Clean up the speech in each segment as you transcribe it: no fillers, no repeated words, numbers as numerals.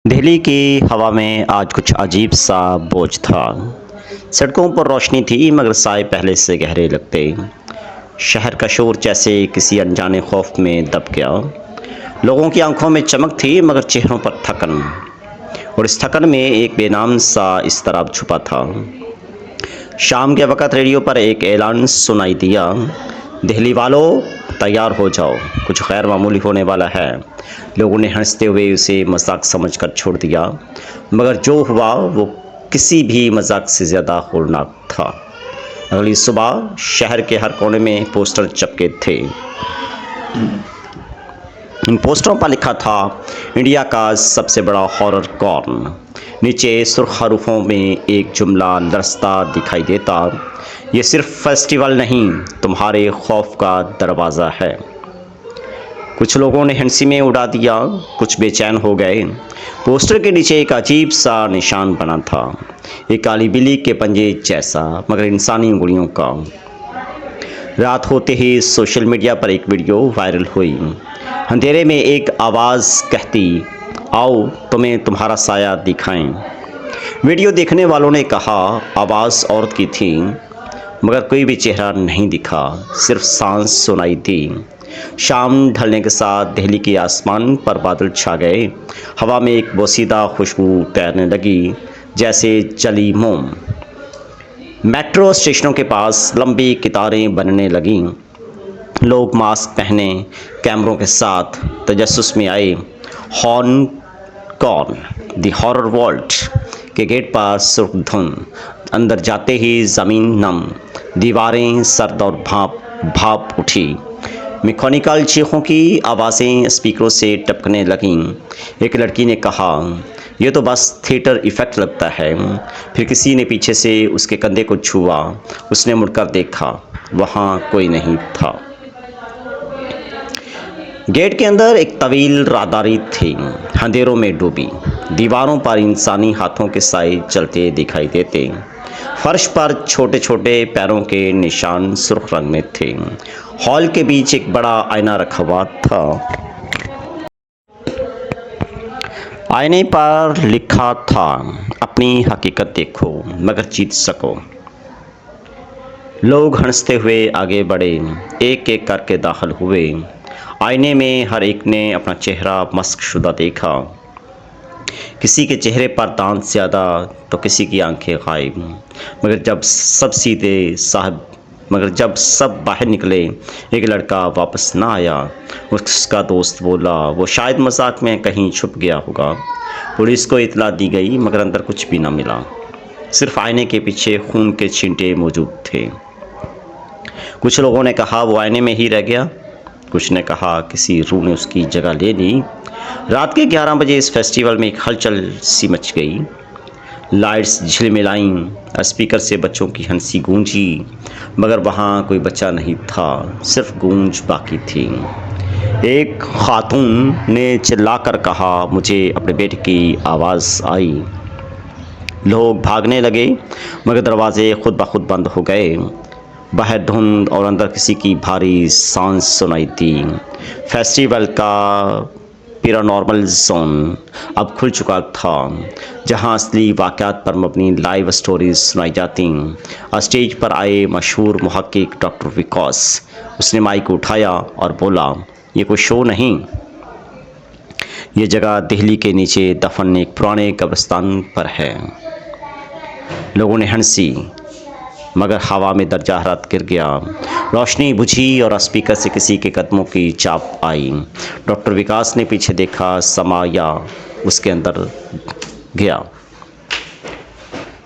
दिल्ली की हवा में आज कुछ अजीब सा बोझ था। सड़कों पर रोशनी थी मगर साए पहले से गहरे लगते। शहर का शोर जैसे किसी अनजाने खौफ में दब गया। लोगों की आंखों में चमक थी मगर चेहरों पर थकन, और इस थकन में एक बेनाम सा इज़्तिराब छुपा था। शाम के वक़्त रेडियो पर एक ऐलान सुनाई दिया, दिल्ली वालों तैयार हो जाओ, कुछ गैर मामूली होने वाला है। लोगों ने हंसते हुए उसे मजाक समझकर छोड़ दिया, मगर जो हुआ वो किसी भी मजाक से ज़्यादा खौफनाक था। अगली सुबह शहर के हर कोने में पोस्टर चिपके थे। इन पोस्टरों पर लिखा था, इंडिया का सबसे बड़ा हॉरर कौन। नीचे सुर्ख हरूफों में एक जुमला लरसता दिखाई देता, ये सिर्फ फेस्टिवल नहीं, तुम्हारे खौफ का दरवाज़ा है। कुछ लोगों ने हंसी में उड़ा दिया, कुछ बेचैन हो गए। पोस्टर के नीचे एक अजीब सा निशान बना था, एक काली बिल्ली के पंजे जैसा मगर इंसानी उंगलियों का। रात होते ही सोशल मीडिया पर एक वीडियो वायरल हुई। अंधेरे में एक आवाज़ कहती, आओ तुम्हें तुम्हारा साया दिखाएं। वीडियो देखने वालों ने कहा, आवाज़ औरत की थी मगर कोई भी चेहरा नहीं दिखा, सिर्फ सांस सुनाई दी। शाम ढलने के साथ दिल्ली के आसमान पर बादल छा गए। हवा में एक बोसीदा खुशबू तैरने लगी, जैसे जली मोम। मेट्रो स्टेशनों के पास लंबी कतारें बनने लगीं। लोग मास्क पहने कैमरों के साथ तजस्सुस में आए। हॉर्न कॉन द हॉरर वॉल्ट के गेट पर सुर्ख धुन। अंदर जाते ही ज़मीन नम, दीवारें सर्द और भाप उठी। मैकेनिकल चीखों की आवाज़ें स्पीकरों से टपकने लगीं। एक लड़की ने कहा, ये तो बस थिएटर इफ़ेक्ट लगता है। फिर किसी ने पीछे से उसके कंधे को छुआ। उसने मुड़कर देखा, वहाँ कोई नहीं था। गेट के अंदर एक तवील राहदारी थी, अंधेरों में डूबी। दीवारों पर इंसानी हाथों के साए चलते दिखाई देते। फर्श पर छोटे छोटे पैरों के निशान सुर्ख रंग में थे। हॉल के बीच एक बड़ा आईना रखा हुआ था। आईने पर लिखा था, अपनी हकीकत देखो मगर जीत सको। लोग हंसते हुए आगे बढ़े, एक एक करके दाखिल हुए। आईने में हर एक ने अपना चेहरा मस्कशुदा देखा। किसी के चेहरे पर दांत ज़्यादा तो किसी की आंखें गायब। मगर जब सब बाहर निकले, एक लड़का वापस ना आया। उसका दोस्त बोला, वो शायद मजाक में कहीं छुप गया होगा। पुलिस को इतला दी गई मगर अंदर कुछ भी ना मिला, सिर्फ आईने के पीछे खून के छींटे मौजूद थे। कुछ लोगों ने कहा वो आईने में ही रह गया, कुछ ने कहा किसी रूह ने उसकी जगह ले ली। रात के 11 बजे इस फेस्टिवल में एक हलचल सी मच गई। लाइट्स झिलमिलाईं, स्पीकर से बच्चों की हंसी गूंजी, मगर वहाँ कोई बच्चा नहीं था, सिर्फ गूंज बाकी थी। एक खातून ने चिल्लाकर कहा, मुझे अपने बेटे की आवाज़ आई। लोग भागने लगे मगर दरवाजे खुद ब खुद बंद हो गए। बाहर धुंध और अंदर किसी की भारी सांस सुनाई दी। फेस्टिवल का पैरानॉर्मल जोन अब खुल चुका था, जहां असली वाक़यात पर मबनी लाइव स्टोरीज सुनाई जाती। स्टेज पर आए मशहूर मुहक्किक डॉक्टर विकास। उसने माइक उठाया और बोला, ये कोई शो नहीं, ये जगह दिल्ली के नीचे दफन एक पुराने कब्रिस्तान पर है। लोगों ने हंसी मगर हवा में दर्जा हरारत गिर गया। रोशनी बुझी और स्पीकर से किसी के कदमों की चाप आई। डॉक्टर विकास ने पीछे देखा, समाया उसके अंदर गया,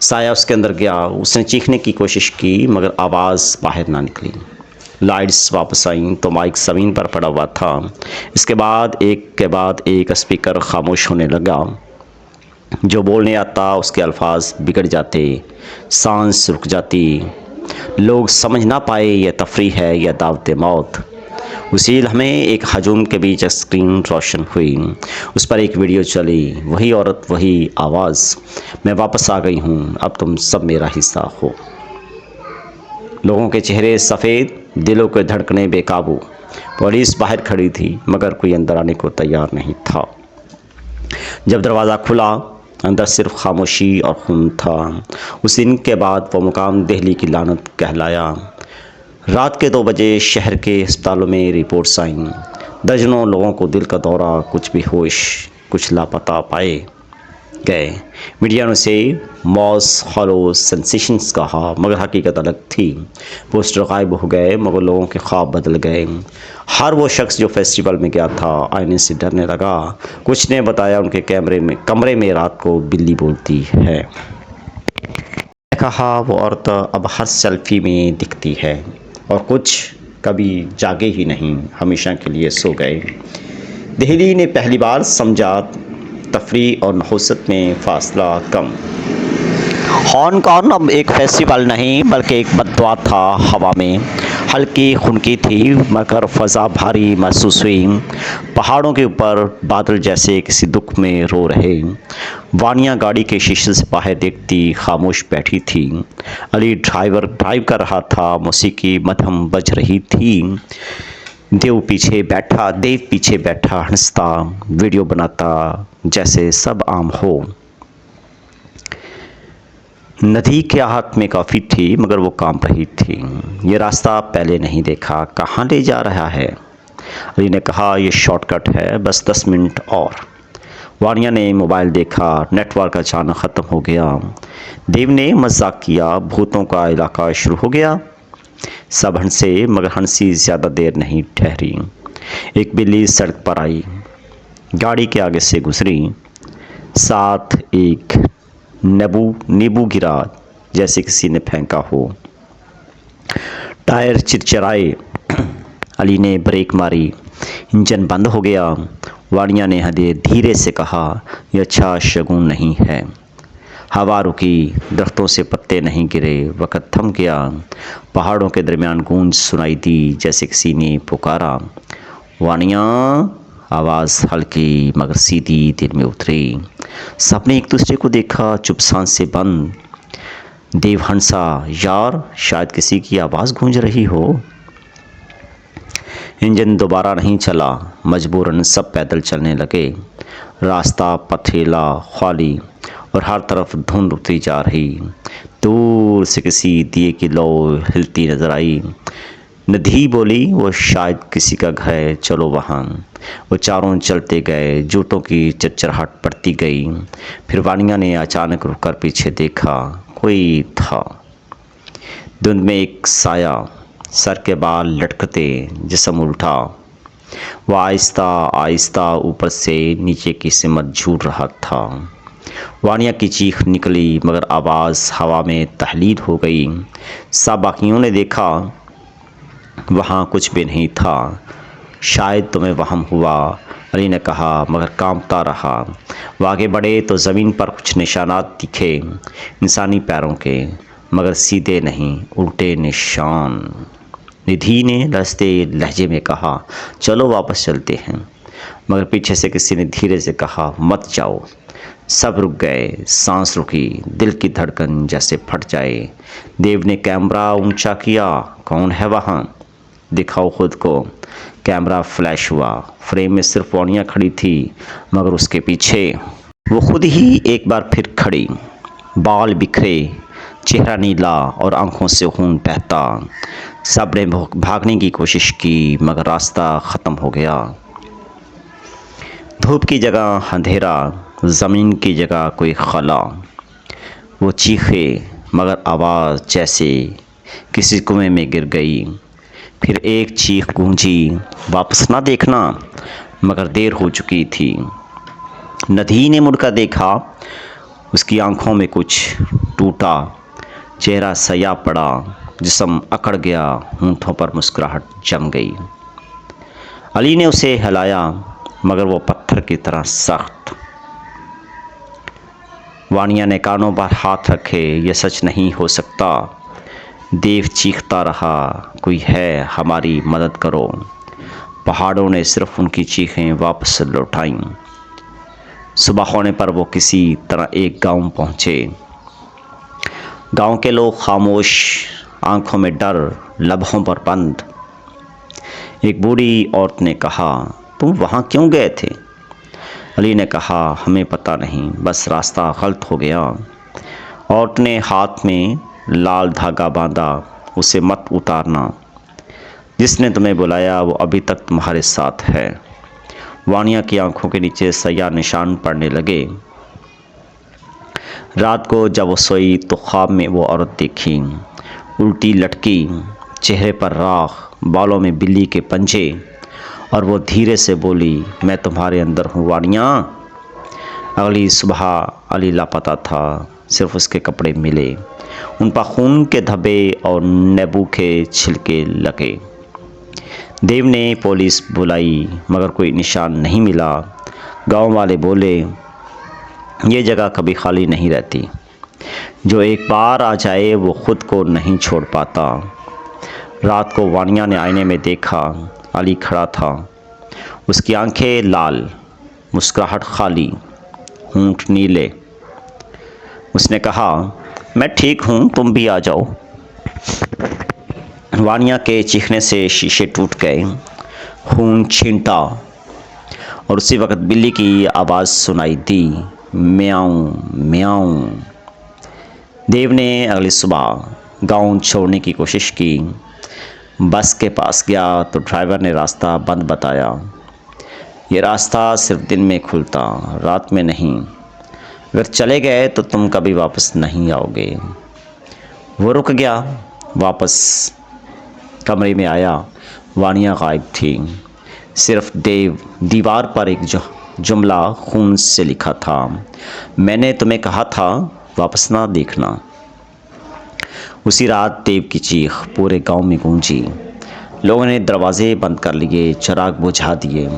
साया उसके अंदर गया। उसने चीखने की कोशिश की मगर आवाज़ बाहर ना निकली। लाइट्स वापस आईं तो माइक ज़मीन पर पड़ा हुआ था। इसके बाद एक के बाद एक स्पीकर खामोश होने लगा। जो बोलने आता उसके अल्फाज बिगड़ जाते, सांस रुक जाती। लोग समझ ना पाए यह तफरीह है या दावत मौत। उसी लम्हे एक हजूम के बीच स्क्रीन रोशन हुई। उस पर एक वीडियो चली, वही औरत वही आवाज़, मैं वापस आ गई हूँ, अब तुम सब मेरा हिस्सा हो। लोगों के चेहरे सफ़ेद, दिलों के धड़कने बेकाबू। पुलिस बाहर खड़ी थी मगर कोई अंदर आने को तैयार नहीं था। जब दरवाज़ा खुला, अंदर सिर्फ खामोशी और खून था। उस दिन के बाद वो मुकाम दिल्ली की लानत कहलाया। रात के 2 बजे शहर के अस्पतालों में रिपोर्ट्स आईं। दर्जनों लोगों को दिल का दौरा, कुछ बेहोश, कुछ लापता पाए गए। मीडिया ने उसे मॉस हॉलो सेंसेशंस कहा, मगर हकीकत अलग थी। पोस्टर गायब हो गए, मगर लोगों के ख्वाब बदल गए। हर वो शख्स जो फेस्टिवल में गया था आईने से डरने लगा। कुछ ने बताया उनके कमरे में रात को बिल्ली बोलती है। कहा वो औरत अब हर सेल्फी में दिखती है, और कुछ कभी जागे ही नहीं, हमेशा के लिए सो गए। दिल्ली ने पहली बार समझा तफरीह और नहुसत में फ़ासला कम। हांगकांग अब एक फेस्टिवल नहीं बल्कि एक बददुआ था। हवा में हल्की खुनकी थी, मगर फ़ज़ा भारी महसूस हुई। पहाड़ों के ऊपर बादल जैसे किसी दुख में रो रहे। वानिया गाड़ी के शीशे से बाहर देखती खामोश बैठी थी। अली ड्राइव कर रहा था, मौसीकी मध्यम बज रही थी। देव पीछे बैठा हंसता, वीडियो बनाता, जैसे सब आम हो। नदी के हाथ में कॉफ़ी थी, मगर वो कांप रही थी। ये रास्ता पहले नहीं देखा, कहाँ ले जा रहा है? अली ने कहा, ये शॉर्टकट है, बस 10 मिनट और। वानिया ने मोबाइल देखा, नेटवर्क अचानक ख़त्म हो गया। देव ने मजाक किया, भूतों का इलाका शुरू हो गया। सब हंसे, मगर हंसी ज़्यादा देर नहीं ठहरी। एक बिल्ली सड़क पर आई, गाड़ी के आगे से गुजरी, साथ एक नींबू गिरा जैसे किसी ने फेंका हो। टायर चिरचिराए। अली ने ब्रेक मारी, इंजन बंद हो गया। वानिया ने धीरे से कहा, यह अच्छा शगुन नहीं है। हवा रुकी, दरख्तों से पत्ते नहीं गिरे, वक़्त थम गया। पहाड़ों के दरमियान गूंज सुनाई दी, जैसे किसी ने पुकारा, वानिया। आवाज़ हल्की मगर सीधी दिल में उतरी। सबने एक दूसरे को देखा, चुप सांसें बंद। देव हंसा, यार शायद किसी की आवाज़ गूंज रही हो। इंजन दोबारा नहीं चला, मजबूरन सब पैदल चलने लगे। रास्ता पथरीला, खाली, और हर तरफ धुंध उतरी जा रही। दूर से किसी दिए की लौ हिलती नजर आई। नदी बोली, वो शायद किसी का घर है, चलो वहाँ। वो चारों चलते गए, जूतों की चरचराहट बढ़ती गई। फिर वानिया ने अचानक रुककर पीछे देखा, कोई था। धुंध में एक साया, सर के बाल लटकते, जिस्म उल्टा। वह आहिस्ता आहिस्ता ऊपर से नीचे की सिमत झूल रहा था। वानिया की चीख निकली, मगर आवाज़ हवा में तहलील हो गई। सब बाकियों ने देखा, वहाँ कुछ भी नहीं था। शायद तुम्हें वहम हुआ, अली ने कहा, मगर कांपता रहा। वो आगे बढ़े तो ज़मीन पर कुछ निशानात दिखे, इंसानी पैरों के, मगर सीधे नहीं, उल्टे निशान। निधि ने लहजते लहजे में कहा, चलो वापस चलते हैं। मगर पीछे से किसी ने धीरे से कहा, मत जाओ। सब रुक गए, सांस रुकी, दिल की धड़कन जैसे फट जाए। देव ने कैमरा ऊंचा किया, कौन है वहाँ? दिखाओ खुद को। कैमरा फ्लैश हुआ, फ्रेम में सिर्फ वानिया खड़ी थी, मगर उसके पीछे वो खुद ही एक बार फिर खड़ी। बाल बिखरे, चेहरा नीला और आंखों से खून बहता। सब ने भागने की कोशिश की, मगर रास्ता ख़त्म हो गया। धूप की जगह अंधेरा, ज़मीन की जगह कोई खला। वो चीखे, मगर आवाज़ जैसे किसी कुएं में गिर गई। फिर एक चीख गूंजी, वापस ना देखना, मगर देर हो चुकी थी। नदी ने मुड़कर देखा, उसकी आंखों में कुछ टूटा, चेहरा सया पड़ा, जिस्म अकड़ गया, होंठों पर मुस्कुराहट जम गई। अली ने उसे हिलाया, मगर वो पत्थर की तरह सख्त। वानिया ने कानों पर हाथ रखे, यह सच नहीं हो सकता। देव चीखता रहा, कोई है, हमारी मदद करो। पहाड़ों ने सिर्फ उनकी चीखें वापस लौटाईं। सुबह होने पर वो किसी तरह एक गांव पहुँचे। गांव के लोग खामोश, आंखों में डर, लबों पर बंद। एक बूढ़ी औरत ने कहा, तुम वहाँ क्यों गए थे? अली ने कहा, हमें पता नहीं, बस रास्ता गलत हो गया। औरत ने हाथ में लाल धागा बांधा, उसे मत उतारना, जिसने तुम्हें बुलाया वो अभी तक तुम्हारे साथ है। वानिया की आंखों के नीचे सया निशान पड़ने लगे। रात को जब वो सोई तो ख्वाब में वो औरत देखी, उल्टी लटकी, चेहरे पर राख, बालों में बिल्ली के पंजे, और वो धीरे से बोली, मैं तुम्हारे अंदर हूँ वानिया। अगली सुबह अली लापता था, सिर्फ उसके कपड़े मिले, उन पर खून के धब्बे और नींबू के छिलके लगे। देव ने पुलिस बुलाई मगर कोई निशान नहीं मिला। गांव वाले बोले, ये जगह कभी खाली नहीं रहती, जो एक बार आ जाए वो खुद को नहीं छोड़ पाता। रात को वानिया ने आईने में देखा, अली खड़ा था, उसकी आंखें लाल, मुस्कुराहट खाली, होंठ नीले। उसने कहा, मैं ठीक हूँ, तुम भी आ जाओ। वानिया के चीखने से शीशे टूट गए, खून छींटा, और उसी वक्त बिल्ली की आवाज़ सुनाई दी, म्याऊं म्याऊं। देव ने अगली सुबह गांव छोड़ने की कोशिश की। बस के पास गया तो ड्राइवर ने रास्ता बंद बताया। ये रास्ता सिर्फ दिन में खुलता, रात में नहीं। अगर चले गए तो तुम कभी वापस नहीं आओगे। वो रुक गया, वापस कमरे में आया। वानिया गायब थी, सिर्फ देव। दीवार पर एक जुमला खून से लिखा था, मैंने तुम्हें कहा था वापस ना देखना। उसी रात देव की चीख पूरे गांव में गूंजी। लोगों ने दरवाजे बंद कर लिए, चिराग बुझा दिए।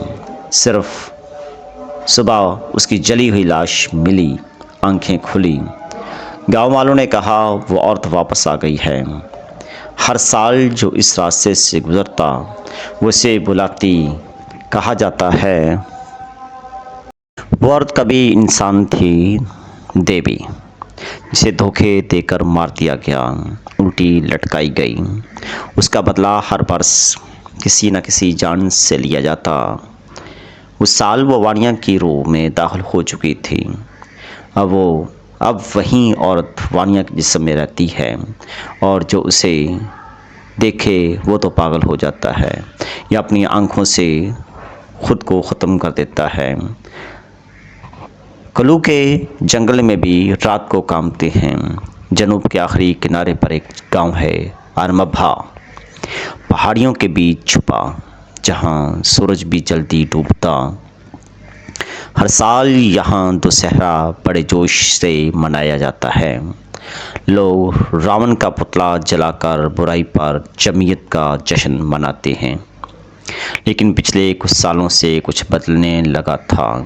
सिर्फ सुबह उसकी जली हुई लाश मिली, आंखें खुली। गांव वालों ने कहा वो औरत वापस आ गई है। हर साल जो इस रास्ते से गुजरता वो उसे बुलाती। कहा जाता है वो औरत कभी इंसान थी, देवी, जिसे धोखे देकर मार दिया गया, उल्टी लटकाई गई। उसका बदला हर बरस किसी न किसी जान से लिया जाता। उस साल वो वानिया की रूह में दाखिल हो चुकी थी। अब वहीं औरत वानिया के जिस्म में रहती है, और जो उसे देखे वो तो पागल हो जाता है या अपनी आंखों से खुद को ख़त्म कर देता है। कलू के जंगल में भी रात को कांपते हैं। जनूब के आखिरी किनारे पर एक गांव है, अरमभा, पहाड़ियों के बीच छुपा, जहां सूरज भी जल्दी डूबता। हर साल यहाँ दशहरा बड़े जोश से मनाया जाता है। लोग रावण का पुतला जलाकर बुराई पर जमीयत का जश्न मनाते हैं। लेकिन पिछले कुछ सालों से कुछ बदलने लगा था।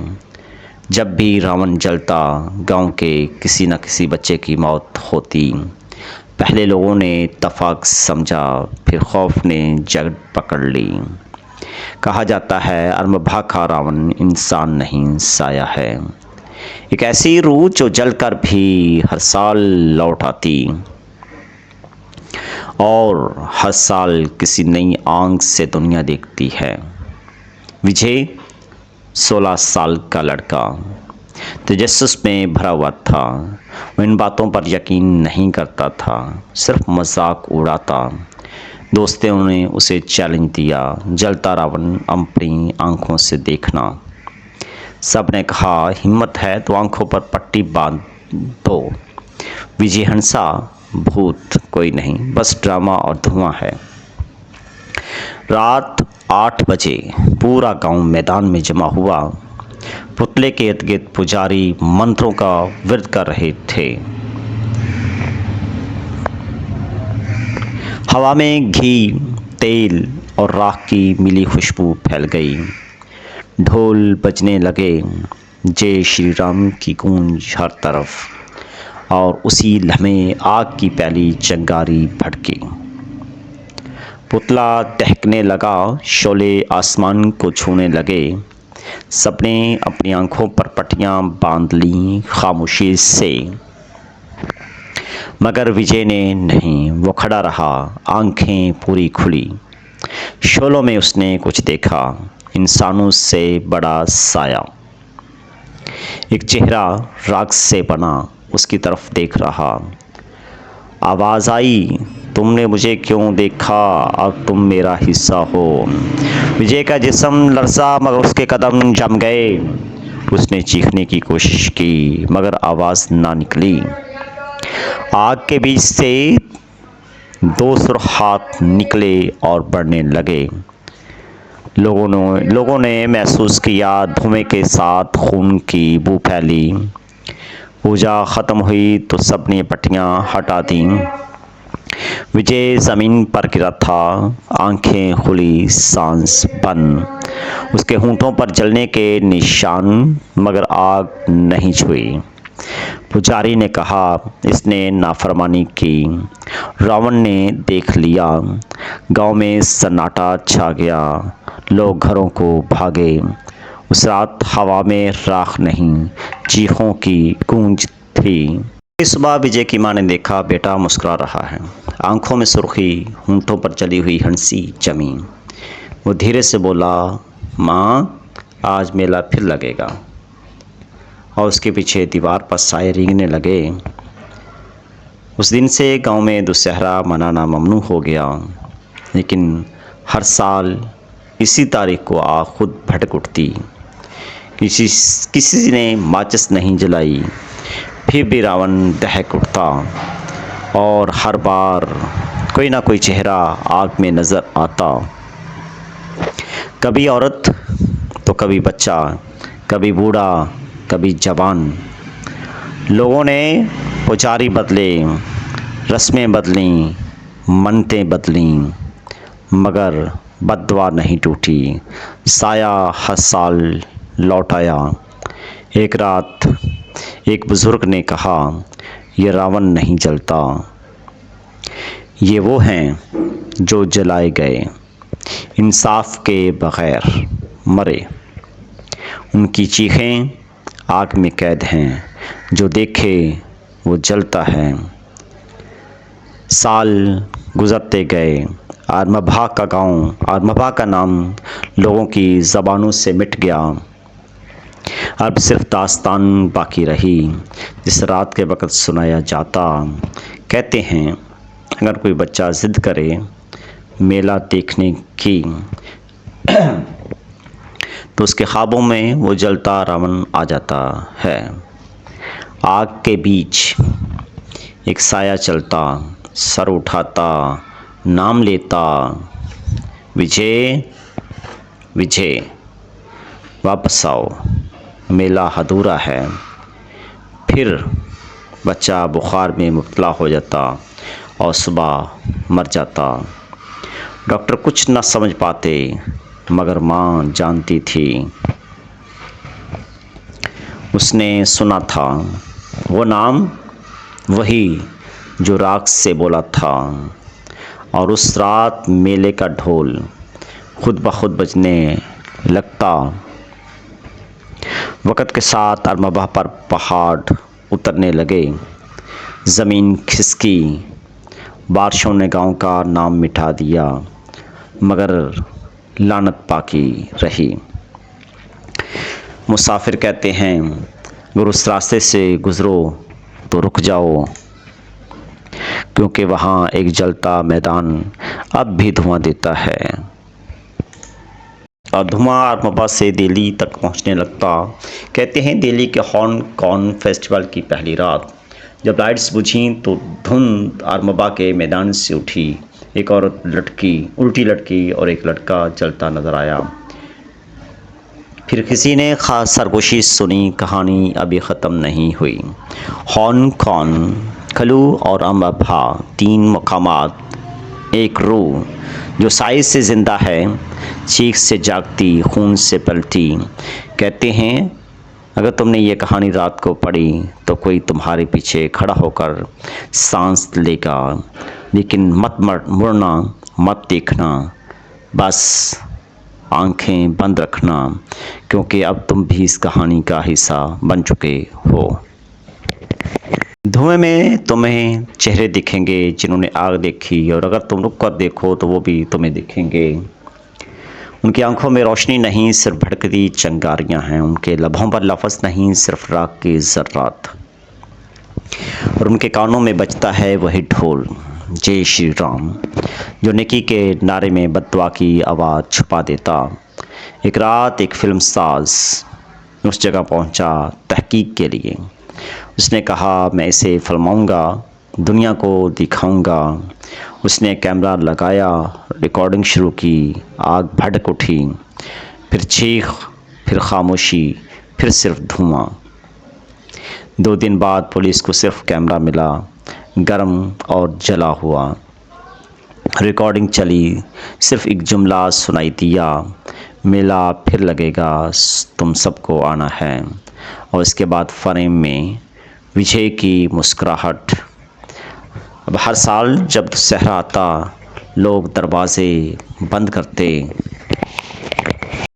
जब भी रावण जलता, गांव के किसी न किसी बच्चे की मौत होती। पहले लोगों ने इत्तेफाक समझा, फिर खौफ ने जड़ पकड़ ली। कहा जाता है अरमभा का रावण इंसान नहीं, साया है, एक ऐसी रूह जो जलकर भी हर साल लौट आती और हर साल किसी नई आंख से दुनिया देखती है। विजय 16 साल का लड़का तजस्सुस में भरा हुआ था। वो इन बातों पर यकीन नहीं करता था, सिर्फ मजाक उड़ाता। दोस्तों ने उसे चैलेंज दिया, जलता रावण अपनी आंखों से देखना। सब ने कहा हिम्मत है तो आंखों पर पट्टी बांध दो। विजय हंसा, भूत कोई नहीं, बस ड्रामा और धुआं है। रात 8 बजे पूरा गांव मैदान में जमा हुआ। पुतले के इर्द गिर्द पुजारी मंत्रों का विरद कर रहे थे। हवा में घी, तेल और राख की मिली खुशबू फैल गई। ढोल बजने लगे, जय श्री राम की गूंज हर तरफ, और उसी लम्हे आग की पहली चिंगारी भड़की। पुतला दहकने लगा, शोले आसमान को छूने लगे। सबने अपनी आंखों पर पट्टियां बांध लीं खामोशी से, मगर विजय ने नहीं। वो खड़ा रहा, आंखें पूरी खुली। शोलों में उसने कुछ देखा, इंसानों से बड़ा साया। एक चेहरा राख से बना उसकी तरफ देख रहा। आवाज़ आई, तुमने मुझे क्यों देखा, अब तुम मेरा हिस्सा हो। विजय का जिस्म लरसा मगर उसके कदम जम गए। उसने चीखने की कोशिश की मगर आवाज़ ना निकली। आग के बीच से दो सुर्ख हाथ निकले और बढ़ने लगे। लोगों ने महसूस किया, धुएं के साथ खून की बू फैली। पूजा ख़त्म हुई तो सबने पट्टियाँ हटा दी। विजय ज़मीन पर गिरा था, आंखें खुली, सांस बंद। उसके होंठों पर जलने के निशान मगर आग नहीं छुई। पुजारी ने कहा, इसने नाफरमानी की। रावण ने देख लिया। गांव में सन्नाटा छा गया। लोग घरों को भागे। उस रात हवा में राख नहीं, चीखों की गूंज थी। इस सुबह विजय की मां ने देखा, बेटा मुस्कुरा रहा है, आंखों में सुर्खी, होंठों पर जली हुई हंसी जमी। वो धीरे से बोला, माँ आज मेला फिर लगेगा। और उसके पीछे दीवार पर साए रेंगने लगे। उस दिन से गांव में दुशहरा मनाना ममनू हो गया। लेकिन हर साल इसी तारीख को आग खुद भड़क उठती। किसी ने माचिस नहीं जलाई, फिर भी रावण दहक उठता और हर बार कोई ना कोई चेहरा आग में नज़र आता। कभी औरत तो कभी बच्चा, कभी बूढ़ा, कभी जवान। लोगों ने पुजारी बदले, रस्में बदलीं, मन्नतें बदलीं, मगर बद्दुआ नहीं टूटी। साया हर साल लौट आया। एक रात एक बुज़ुर्ग ने कहा, ये रावण नहीं जलता, ये वो हैं जो जलाए गए, इंसाफ के बग़ैर मरे। उनकी चीखें आग में कैद हैं, जो देखे वो जलता है। साल गुज़रते गए। आरमभा का गांव, आरमभा का नाम लोगों की ज़बानों से मिट गया। अब सिर्फ दास्तान बाकी रही, जिस रात के वक़्त सुनाया जाता। कहते हैं अगर कोई बच्चा ज़िद करे मेला देखने की तो उसके ख्वाबों में वो जलता रावण आ जाता है। आग के बीच एक साया चलता, सर उठाता, नाम लेता, विजय विजय वापस आओ, मेला अधूरा है। फिर बच्चा बुखार में मुब्तला हो जाता और सुबह मर जाता। डॉक्टर कुछ न समझ पाते मगर माँ जानती थी। उसने सुना था वो नाम, वही जो राख से बोला था। और उस रात मेले का ढोल खुद ब खुद बजने लगता। वक़्त के साथ आरमभा पर पहाड़ उतरने लगे, ज़मीन खिसकी, बारिशों ने गांव का नाम मिटा दिया, मगर लानत बाकी रही। मुसाफिर कहते हैं अगर उस रास्ते से गुज़रो तो रुक जाओ, क्योंकि वहाँ एक जलता मैदान अब भी धुआं देता है। और धुआं आरमभा से दिल्ली तक पहुँचने लगता। कहते हैं दिल्ली के हॉर्न कॉर्न फेस्टिवल की पहली रात जब लाइट्स बुझीं तो धुंध आरमभा के मैदान से उठी। एक औरत उल्टी लटकी और एक लड़का चलता नजर आया। फिर किसी ने खास सरगोशी सुनी, कहानी अभी ख़त्म नहीं हुई। हॉर्न कॉर्न, खलू और आरमभा, तीन मकामात, एक रूह जो साइज़ से ज़िंदा है, चीख से जागती, खून से पलती। कहते हैं अगर तुमने ये कहानी रात को पढ़ी तो कोई तुम्हारे पीछे खड़ा होकर सांस लेगा, लेकिन मत मुड़ना, मत देखना, बस आंखें बंद रखना, क्योंकि अब तुम भी इस कहानी का हिस्सा बन चुके हो। धुएं में तुम्हें चेहरे दिखेंगे जिन्होंने आग देखी, और अगर तुम रुक कर देखो तो वो भी तुम्हें दिखेंगे। उनकी आंखों में रोशनी नहीं, सिर्फ भड़कती चिंगारियां हैं। उनके लबों पर लफ्ज़ नहीं, सिर्फ राख के ज़र्रात। और उनके कानों में बजता है वही ढोल, जय श्री राम, जो नेकी के नारे में बद्दुआ की आवाज़ छुपा देता। एक रात एक फिल्म साज उस जगह पहुंचा तहकीक के लिए। उसने कहा, मैं इसे फिल्माऊंगा, दुनिया को दिखाऊंगा। उसने कैमरा लगाया, रिकॉर्डिंग शुरू की। आग भड़क उठी, फिर चीख, फिर खामोशी, फिर सिर्फ धुआं। 2 दिन बाद पुलिस को सिर्फ कैमरा मिला, गर्म और जला हुआ। रिकॉर्डिंग चली, सिर्फ एक जुमला सुनाई दिया, मिला फिर लगेगा, तुम सबको आना है। और इसके बाद फ्रेम में विजय की मुस्कुराहट। अब हर साल जब दशहरा आता, लोग दरवाज़े बंद करते,